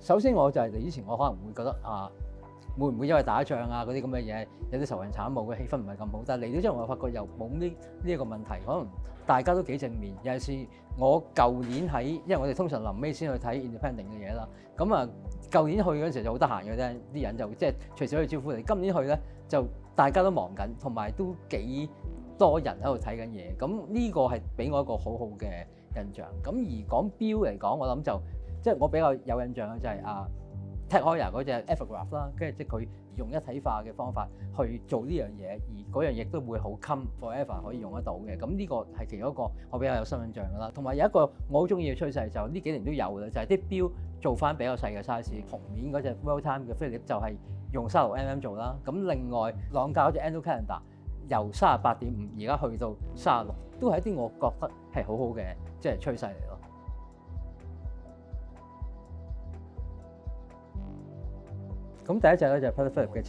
首先我就係嚟之前，我可能會覺得會唔會因為打仗嗰啲咁嘅嘢，有啲仇人慘霧嘅氣氛唔係咁好？但係嚟到之後，我發覺又冇呢一個問題，可能大家都幾正面。尤其是我舊年因為我哋通常臨尾先去睇 Independent 嘅嘢啦，咁舊年去嗰陣時就好得閒嘅啫，啲人就即係隨時可以招呼你。今年去咧就大家都忙緊，同埋都幾多人喺度睇緊嘢。咁呢個係俾我一個好好嘅印象。咁而講錶嚟講，我諗就即係我比較有印象嘅就係Tag Heuer 嗰隻 Evergraph 啦，跟住即係佢用一體化嘅方法去做呢樣嘢，而嗰樣嘢都會好 come forever 可以用得到嘅。咁呢個係其中一個我比較有新印象㗎啦。同埋有一個我好中意嘅趨勢，就呢幾年都有嘅，就係啲錶做翻比較細嘅 size。紅面嗰隻 World Time 嘅菲臘就係用36mm 做啦。咁另外朗價嗰隻 Annual Calendar 由38.5而家去到36，都係一啲我覺得係好好嘅即係趨勢嚟咯。咁第一隻咧就係 Patek Philippe 嘅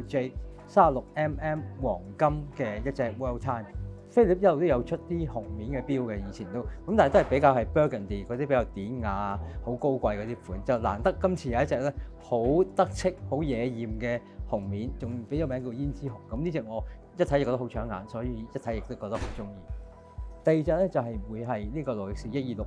7129J 36mm 黃金嘅一隻 World Time。菲臘一路都有出啲紅面嘅錶嘅，以前都咁，但係都係比較係 Burgundy 嗰啲比較典雅、好高貴嗰啲款，就難得今次有一隻咧好得戚、好野豔嘅紅面，仲俾咗名叫胭脂紅。咁呢隻我一睇就覺得好搶眼，所以一睇亦都覺得好中意。第二隻咧就係會係呢個勞力士12600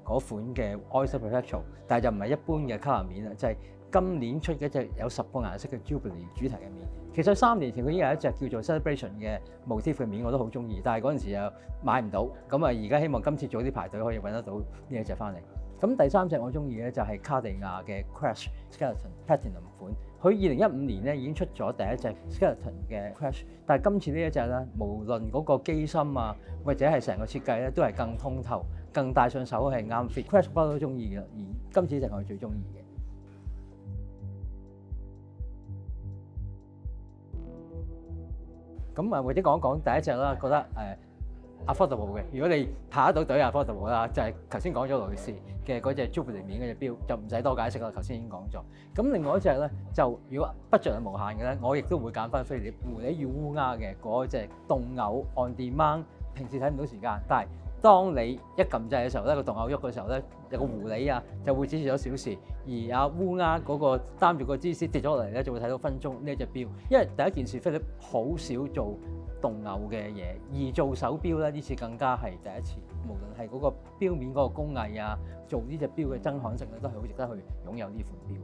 嗰款嘅 Oyster Perpetual， 但係就唔係一般嘅 color 面啦，就係今年出嘅一隻有10個顏色嘅 Jubilee 主題嘅面。其實3年前佢已經有一隻叫做 Celebration 嘅 motif 嘅面，我都好中意，但係嗰陣時又買唔到。咁而家希望今次早啲排隊可以揾得到呢一隻翻嚟。咁第三隻我中意嘅就係卡地亞嘅 Crash Skeleton Platinum 款。佢2015年咧已經出咗第一隻 Skeleton 嘅 Crash， 但係今次呢一隻咧，無論嗰個機芯或者係成個設計咧，都係更通透、更戴上手係啱 fit。Crash 不嬲都中意嘅，而今次呢隻係我最中意嘅。咁或者講一講第一隻啦，覺得affordable 嘅。如果你排得到隊 affordable 啦，就係頭先講咗勞力士嘅嗰隻 Jubilee 面嗰隻錶，就唔使多解釋啦。頭先已經講咗。咁另外一隻咧，就如果 budget 係無限嘅咧，我亦都會揀翻菲臘狐狸與烏鴉嘅嗰隻動偶 on demand。平時睇唔到時間，但係當你一撳掣嘅時候咧，個動偶喐嘅時候咧，有個狐狸就會指示咗小時，而烏鴉嗰個擔住個芝士跌咗落嚟咧，就會睇到分鐘呢一隻錶。因為第一件事，菲臘好少做動偶嘅嘢，而做手錶咧呢次更加係第一次。無論係嗰個錶面嗰個工藝做呢隻錶嘅真罕性咧，都係好值得去擁有呢款錶。